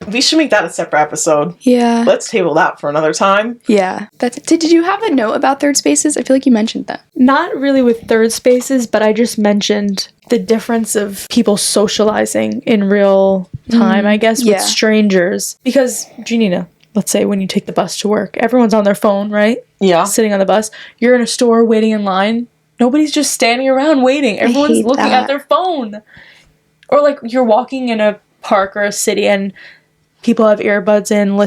We should make that a separate episode.
Yeah.
Let's table that for another time.
Yeah. Did you have a note about third spaces? I feel like you mentioned that.
Not really with third spaces, but I just mentioned the difference of people socializing in real time, I guess, with strangers. Because, Janina, let's say when you take the bus to work, everyone's on their phone, right?
Yeah.
Sitting on the bus. You're in a store waiting in line. Nobody's just standing around waiting. Everyone's looking at their phone. Or, like, you're walking in a park or a city and people have earbuds in,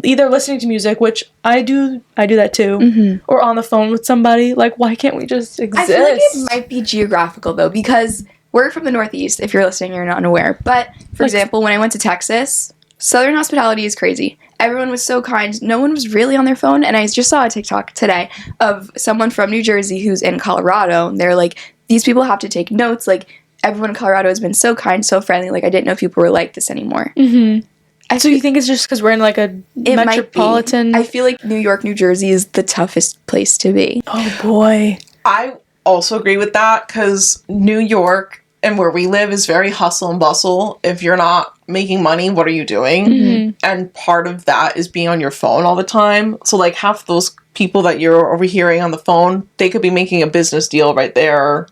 either listening to music, which I do that too, or on the phone with somebody. Like, why can't we just exist?
I feel like it might be geographical though, because we're from the Northeast. If you're listening, you're not unaware. But for example, when I went to Texas, Southern hospitality is crazy. Everyone was so kind. No one was really on their phone. And I just saw a TikTok today of someone from New Jersey who's in Colorado. And they're like, these people have to take notes. Like, everyone in Colorado has been so kind, so friendly. Like, I didn't know people were like this anymore.
So you think it's just because we're in like a metropolitan?
I feel like New York, New Jersey is the toughest place to be.
Oh boy.
I also agree with that, because New York and where we live is very hustle and bustle. If you're not making money, what are you doing? And part of that is being on your phone all the time. So like half those people that you're overhearing on the phone, they could be making a business deal right there.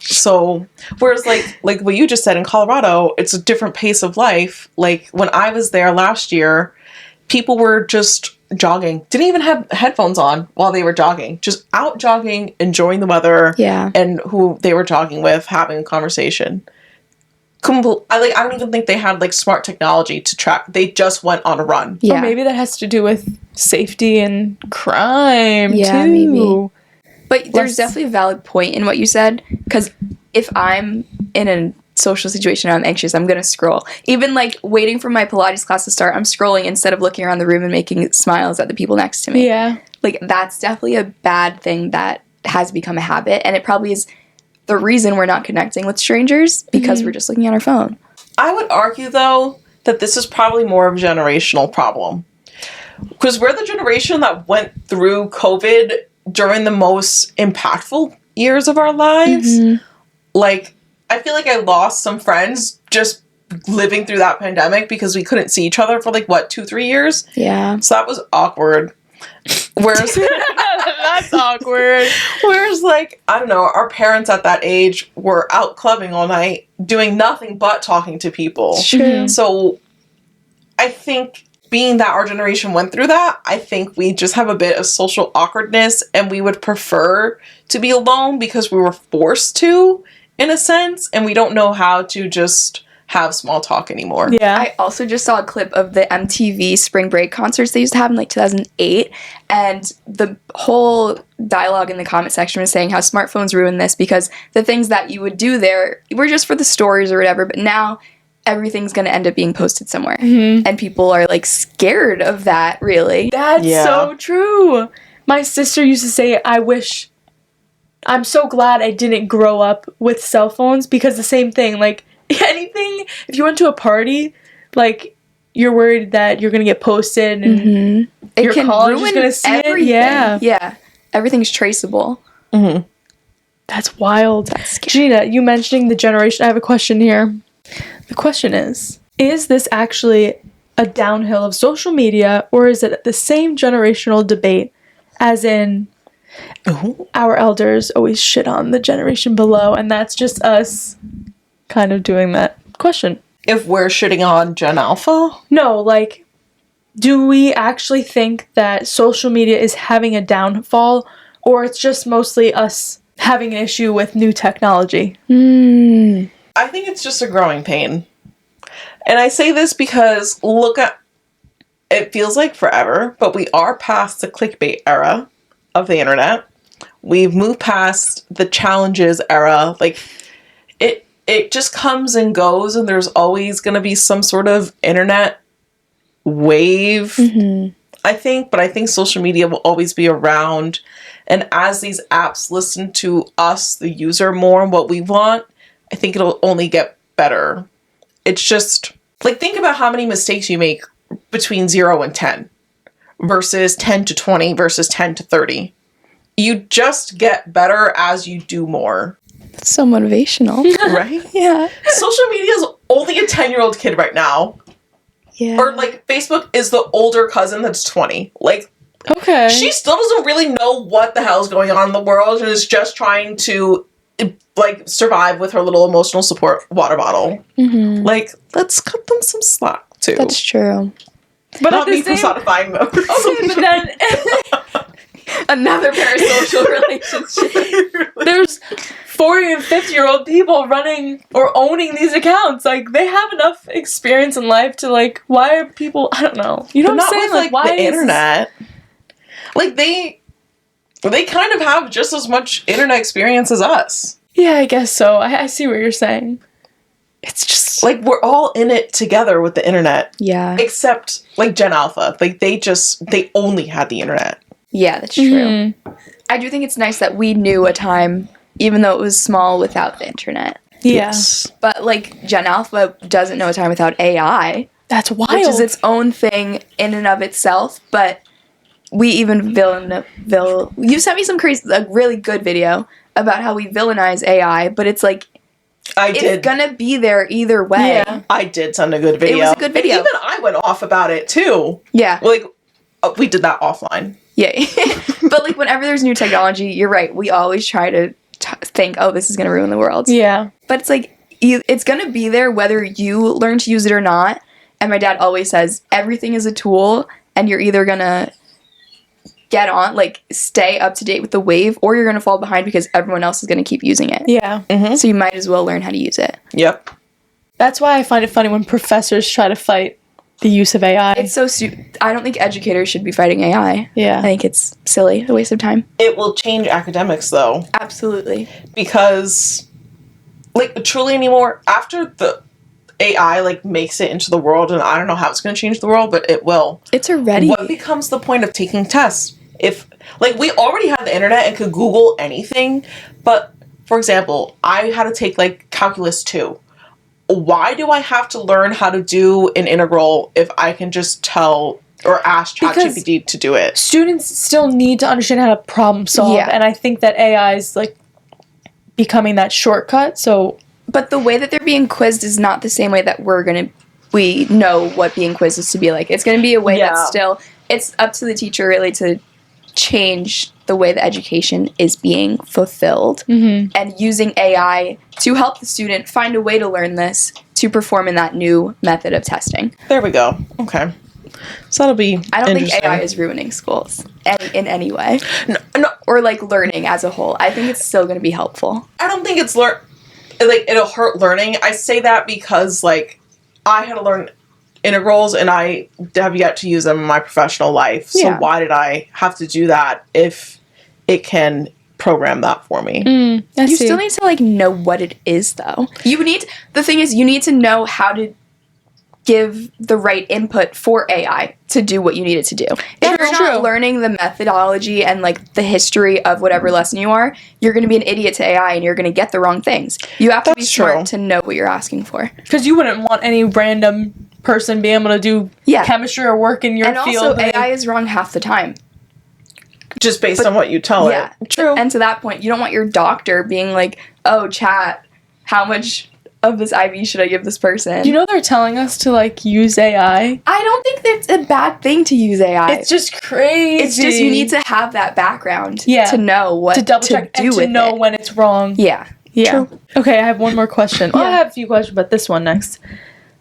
So whereas like what you just said in Colorado, it's a different pace of life. Like when I was there last year, people were just jogging, didn't even have headphones on while they were jogging, just out jogging, enjoying the weather, and who they were jogging with, having a conversation. I don't even think they had like smart technology to track. They just went on a run.
Or maybe that has to do with safety and crime too.
Maybe. But there's definitely a valid point in what you said, because if I'm in a social situation and I'm anxious, I'm gonna scroll. Even like waiting for my Pilates class to start, I'm scrolling instead of looking around the room and making smiles at the people next to me. Like, that's definitely a bad thing that has become a habit, and it probably is the reason we're not connecting with strangers, because we're just looking at our phone.
I would argue, though, that this is probably more of a generational problem. Because we're the generation that went through COVID during the most impactful years of our lives. Like, I feel like I lost some friends just living through that pandemic because we couldn't see each other for, 2-3 years?
Yeah.
So that was awkward. Whereas
that's awkward.
Whereas, I don't know, our parents at that age were out clubbing all night, doing nothing but talking to people.
True.
So I think being that our generation went through that, I think we just have a bit of social awkwardness, and we would prefer to be alone because we were forced to, in a sense, and we don't know how to just have small talk anymore.
Yeah.
I also just saw a clip of the MTV Spring Break concerts they used to have in 2008, and the whole dialogue in the comment section was saying how smartphones ruined this because the things that you would do there were just for the stories or whatever, but now everything's going to end up being posted somewhere. And people are scared of that, really.
That's so true. My sister used to say, I'm so glad I didn't grow up with cell phones, because the same thing, anything, if you went to a party, you're worried that you're gonna get posted and
It
your
can
college
ruin
is gonna see
everything.
it.
Yeah. Everything's traceable.
That's wild.
That's scary.
Gina, you mentioning the generation, I have a question here. The question is this actually a downhill of social media, or is it the same generational debate, as in our elders always shit on the generation below, and that's just us kind of doing that question?
If we're shitting on Gen Alpha?
No, do we actually think that social media is having a downfall, or it's just mostly us having an issue with new technology?
I think it's just a growing pain. And I say this because it feels like forever, but we are past the clickbait era of the internet. We've moved past the challenges era. It just comes and goes, and there's always going to be some sort of internet wave, I think. But I think social media will always be around. And as these apps listen to us, the user, more and what we want, I think it'll only get better. It's just, think about how many mistakes you make between 0 and 10 versus 10 to 20 versus 10 to 30. You just get better as you do more.
That's so motivational.
Right?
Yeah.
Social media is only a 10-year-old kid right now.
Yeah.
Or, Facebook is the older cousin that's 20.
Okay.
She still doesn't really know what the hell's going on in the world and is just trying to, survive with her little emotional support water bottle. Let's cut them some slack, too.
That's true.
But
not me personifying them.
Okay, but then
Another parasocial relationship.
there's 4 have 50-year-old people running or owning these accounts. Like, they have enough experience in life to, like, why are people, I don't know. You know
But
what I'm
not
saying?
with,
Like, why
the
is
internet. Like, they kind of have just as much internet experience as us.
Yeah, I guess so. I see what you're saying. It's just...
Like, we're all in it together with the internet.
Yeah.
Except, like, Gen Alpha. Like, they only had the internet.
Yeah, that's true.
Mm-hmm.
I do think it's nice that we knew a time, even though it was small, without the internet.
Yeah.
But, like, Gen Alpha doesn't know a time without AI,
That's wild.
which is its own thing in and of itself, but we even you sent me some really good video about how we villainize AI, but it's like, it's gonna be there either way.
Yeah.
I did send a good video.
It was a good video.
And even I went off about it, too.
Yeah.
Like, we did that offline.
Yeah. But, like, whenever there's new technology, you're right, we always try to think, oh, this is gonna ruin the world.
Yeah.
But it's like, it's gonna be there whether you learn to use it or not. And my dad always says, everything is a tool, and you're either gonna get on, like, stay up to date with the wave, or you're gonna fall behind because everyone else is gonna keep using it.
Yeah.
Mm-hmm.
So you might as well learn how to use it.
Yep.
That's why I find it funny when professors try to fight the use of AI.
It's so I don't think educators should be fighting AI. I
yeah.
think it's silly, a waste of time.
It will change academics, though.
Absolutely.
Because, like, truly anymore, after the AI, like, makes it into the world, and I don't know how it's going to change the world, but it will.
It's already.
What becomes the point of taking tests? If, like, we already have the internet and could Google anything, but, for example, I had to take, like, Calculus 2. Why do I have to learn how to do an integral if I can just tell or ask ChatGPT to do it?
Students still need to understand how to problem solve,
Yeah.
and I think that AI is, like, becoming that shortcut, so...
But the way that they're being quizzed is not the same way that we know what being quizzed is to be like. It's going to be a way that's still, it's up to the teacher really to change the way the education is being fulfilled, and using AI to help the student find a way to learn this to perform in that new method of testing.
There we go. Okay. So that'll be
I don't think
interesting.
AI is ruining schools in any way.
No,
Or, like, learning as a whole. I think it's still going to be helpful.
I don't think it's it'll hurt learning. I say that because, like, I had to learn integrals and I have yet to use them in my professional life. So
Yeah.
why did I have to do that if it can program that for me?
You still need to, like, know what it is, though. The thing is, you need to know how to give the right input for AI to do what you need it to do. If you're not learning the methodology and, like, the history of whatever lesson you are, you're going to be an idiot to AI and you're going to get the wrong things. You have to be smart to know what you're asking for.
Because you wouldn't want any random person being able to do chemistry or work in your
and
field.
Also, AI is wrong half the time.
Just based on what you tell it.
True.
And to that point, you don't want your doctor being like, oh, chat, how much of this IV should I give this person?
You know they're telling us to, like, use AI?
I don't think that's a bad thing to use AI.
It's just crazy.
It's just you need to have that background to know what
to double check
do
and
with
to know
it.
when it's wrong.
Yeah.
Yeah. True. Okay, I have one more question. Well, I have a few questions, but this one next.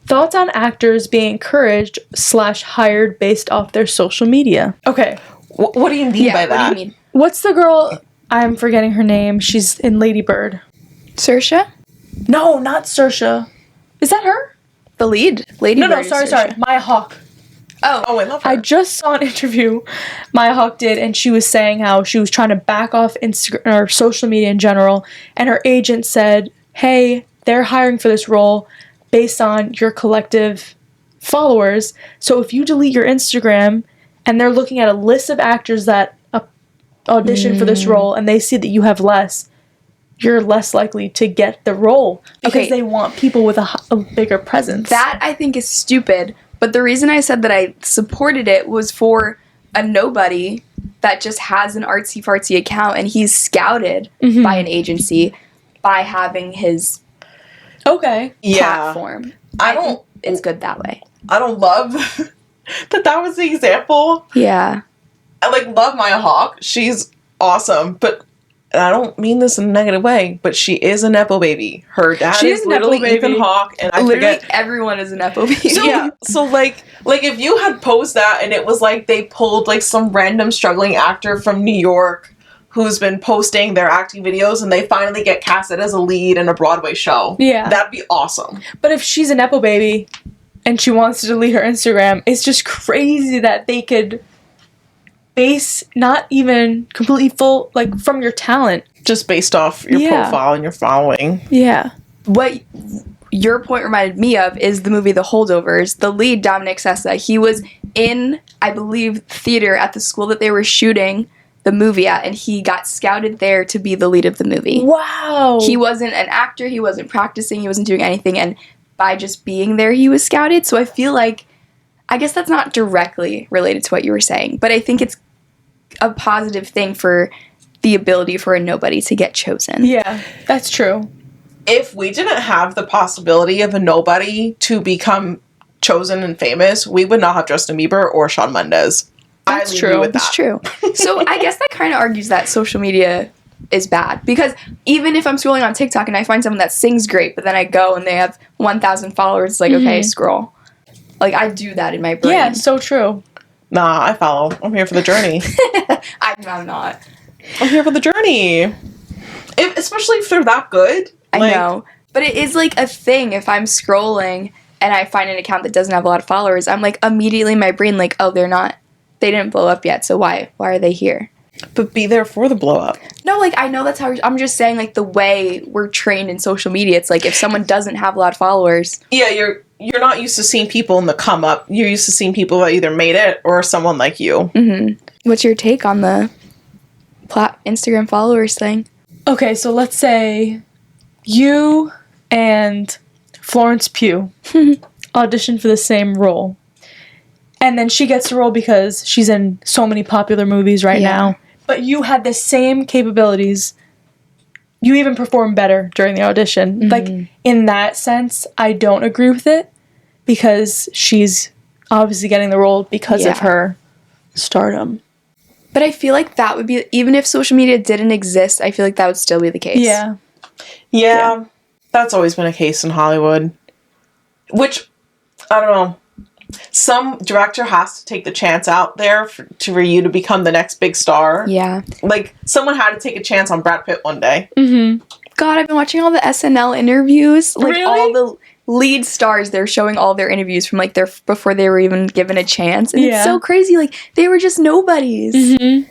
Thoughts on actors being encouraged / hired based off their social media? Okay.
What do you mean by that?
What do you mean?
What's the girl? I'm forgetting her name. She's in Lady Bird.
Saoirse?
No, not Saoirse. Is that her?
The lead? Lady Bird.
No, sorry. Maya Hawke.
Oh, I love her.
I just saw an interview Maya Hawke did, and she was saying how she was trying to back off Instagram or social media in general, and her agent said, hey, they're hiring for this role based on your collective followers, so if you delete your Instagram and they're looking at a list of actors that audition for this role and they see that you have less, you're less likely to get the role because they want people with a bigger presence.
That, I think, is stupid. But the reason I said that I supported it was for a nobody that just has an artsy-fartsy account and he's scouted by an agency by having his platform. I think it's good that way.
I don't love that was the example.
Yeah.
I, love Maya Hawke. She's awesome, but... And I don't mean this in a negative way, but she is a Nepo baby. Her dad is literally Ethan Hawke, and I
literally
forget...
everyone is a Nepo baby.
So if you had posed that and it was like they pulled, like, some random struggling actor from New York who's been posting their acting videos and they finally get casted as a lead in a Broadway show.
Yeah.
That'd be awesome.
But if she's a Nepo baby and she wants to delete her Instagram, it's just crazy that they could base not even completely full, like, from your talent.
Just based off your
Yeah.
profile and your following.
Yeah.
What your point reminded me of is the movie The Holdovers. The lead, Dominic Sessa, he was in, I believe, theater at the school that they were shooting the movie at, and he got scouted there to be the lead of the movie.
Wow.
He wasn't an actor, he wasn't practicing, he wasn't doing anything, and by just being there, he was scouted. So I feel like, I guess that's not directly related to what you were saying, but I think it's a positive thing for the ability for a nobody to get chosen.
Yeah, that's true.
If we didn't have the possibility of a nobody to become chosen and famous, we would not have Justin Bieber or Shawn Mendes.
That's
I leave
true.
you with that.
It's true. So I guess that kind of argues that social media is bad, because even if I'm scrolling on TikTok and I find someone that sings great, but then I go and they have 1,000 followers, it's like, okay, scroll. Like, I do that in my brain.
Yeah, so true.
Nah, I follow. I'm here for the journey.
I'm not.
I'm here for the journey. Especially if they're that good.
I know. But it is like a thing. If I'm scrolling and I find an account that doesn't have a lot of followers, I'm like immediately in my brain like, oh, they didn't blow up yet, so why are they here?
But be there for the blow up.
No, like, I know that's how I'm just saying, like, the way we're trained in social media, it's like if someone doesn't have a lot of followers.
Yeah, you're not used to seeing people in the come up. You're used to seeing people that either made it or someone like you.
Mm-hmm. What's your take on the Instagram followers thing?
Okay, so let's say you and Florence Pugh audition for the same role. And then she gets the role because she's in so many popular movies right now. But you had the same capabilities. You even perform better during the audition.
Mm-hmm.
Like, in that sense, I don't agree with it because she's obviously getting the role because of her stardom.
But I feel like that would be, even if social media didn't exist, I feel like that would still be the case.
Yeah. That's always been a case in Hollywood. Which, I don't know. Some director has to take the chance out there for you to become the next big star.
Yeah.
Like, someone had to take a chance on Brad Pitt one day.
Mm-hmm.
God, I've been watching all the SNL interviews. Like,
Really?
all the lead stars, they're showing all their interviews from, like, before they were even given a chance. And it's so crazy. Like, they were just nobodies.
Mm-hmm.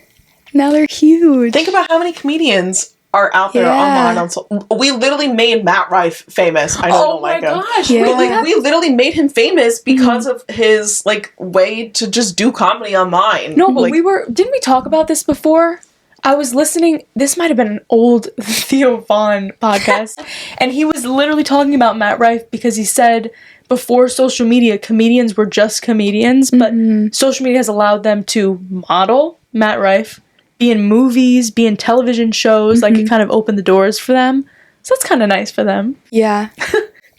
Now they're huge.
Think about how many comedians are out there online. We literally made Matt Rife famous. I know you don't like him.
Oh my gosh.
Yeah.
But, like, we literally made him famous because of his, like, way to just do comedy online.
No, but
like,
didn't we talk about this before? I was listening, this might have been an old Theo Vaughn podcast, and he was literally talking about Matt Rife because he said before social media, comedians were just comedians, but social media has allowed them to model Matt Rife, be in movies, be in television shows, like it kind of opened the doors for them. So that's kind of nice for them.
Yeah.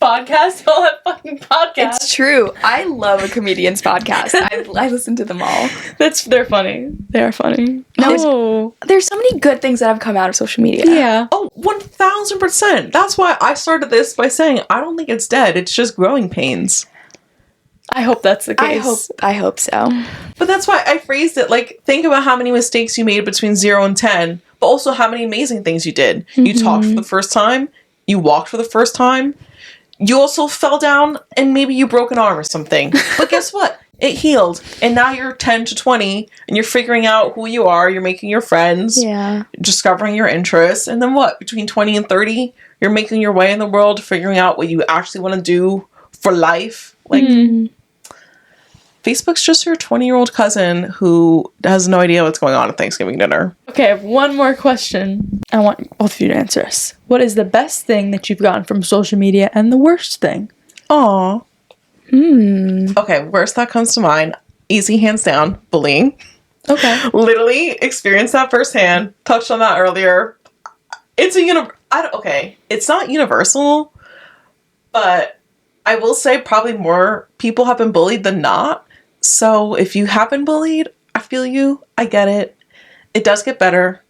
Podcast, all that fucking podcast.
It's true. I love a comedian's podcast. I listen to them all.
They're funny. They are funny.
No. There's so many good things that have come out of social media.
Yeah.
oh, 1000%. That's why I started this by saying I don't think it's dead. It's just growing pains.
I hope that's the case.
I hope so.
But that's why I phrased it like, think about how many mistakes you made between 0 and 10, but also how many amazing things you did. You talked for the first time. You walked for the first time. You also fell down and maybe you broke an arm or something. But guess what? It healed. And now you're 10 to 20 and you're figuring out who you are. You're making your friends.
Yeah.
Discovering your interests. And then what? Between 20 and 30, you're making your way in the world, figuring out what you actually want to do for life. Like, Facebook's just your 20-year-old cousin who has no idea what's going on at Thanksgiving dinner.
Okay, I have one more question. I want both of you to answer this. What is the best thing that you've gotten from social media and the worst thing?
Aw. Okay, worst that comes to mind, easy hands down, bullying.
Okay.
Literally experienced that firsthand. Touched on that earlier. It's it's not universal, but I will say probably more people have been bullied than not. So if you have been bullied, I feel you. I get it. It does get better.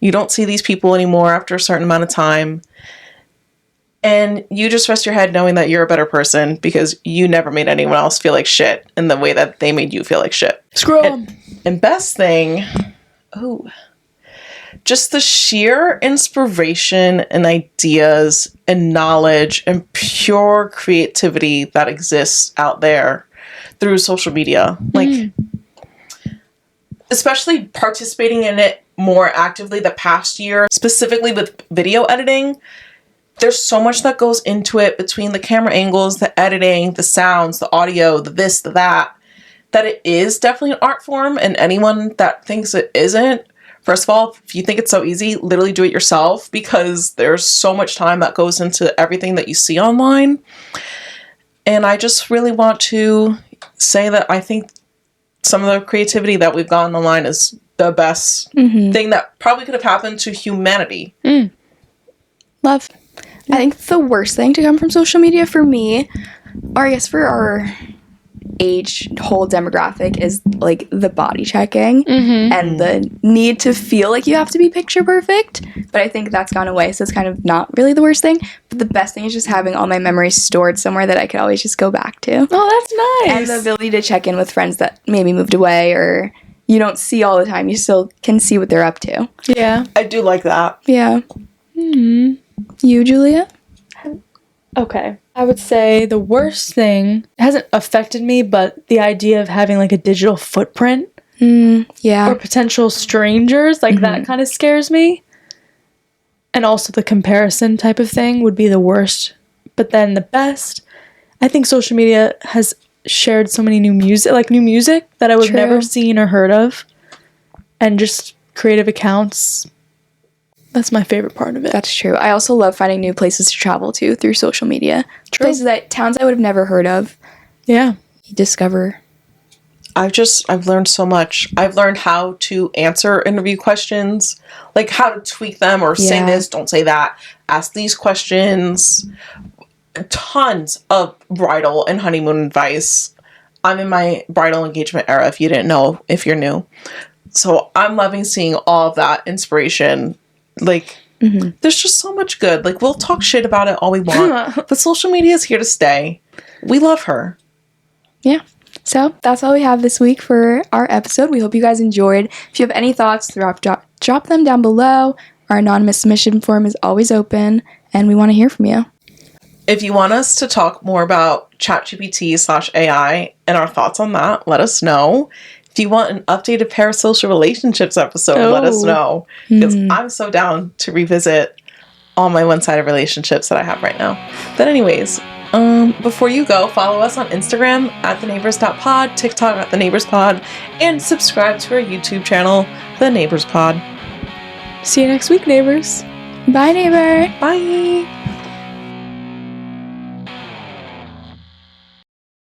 You don't see these people anymore after a certain amount of time. And you just rest your head knowing that you're a better person because you never made anyone else feel like shit in the way that they made you feel like shit.
Screw 'em.
And best thing, just the sheer inspiration and ideas and knowledge and pure creativity that exists out there through social media. Like, especially participating in it more actively the past year, specifically with video editing. There's so much that goes into it between the camera angles, the editing, the sounds, the audio, the this, the that it is definitely an art form. And anyone that thinks it isn't, first of all, if you think it's so easy, literally do it yourself, because there's so much time that goes into everything that you see online. And I just really want to say that I think some of the creativity that we've gotten online is the best thing that probably could have happened to humanity.
Love. I think the worst thing to come from social media for me, or I guess for our age whole demographic, is like the body checking and the need to feel like you have to be picture perfect. But I think that's gone away, so it's kind of not really the worst thing. But the best thing is just having all my memories stored somewhere that I could always just go back to.
Oh, that's nice.
And the ability to check in with friends that maybe moved away or you don't see all the time. You still can see what they're up to.
Yeah.
I do like that.
Yeah. You, Julia?
Okay. I would say the worst thing, it hasn't affected me, but the idea of having like a digital footprint
Yeah.
or potential strangers, like that kind of scares me. And also the comparison type of thing would be the worst. But then the best, I think social media has shared so many new music that I would have
True.
never seen or heard of. And just creative accounts. That's my favorite part of it.
That's true. I also love finding new places to travel to through social media.
True.
Towns I would have never heard of.
Yeah.
You discover.
I've learned so much. I've learned how to answer interview questions, like how to tweak them or say
Yeah.
this, don't say that, ask these questions. Tons of bridal and honeymoon advice. I'm in my bridal engagement era, if you didn't know, if you're new. So I'm loving seeing all of that inspiration. Like, there's just so much good. Like, we'll talk shit about it all we want, but social media is here to stay. We love her.
Yeah. So that's all we have this week for our episode. We hope you guys enjoyed. If you have any thoughts, drop them down below. Our anonymous submission form is always open, and we want to hear from you.
If you want us to talk more about ChatGPT/AI and our thoughts on that, let us know. If you want an updated parasocial relationships episode, let us know. Because I'm so down to revisit all my one-sided relationships that I have right now. But anyways, before you go, follow us on Instagram @theneighbors.pod, TikTok @theneighborspod, and subscribe to our YouTube channel, The Neighbors Pod.
See you next week, neighbors.
Bye, neighbor.
Bye!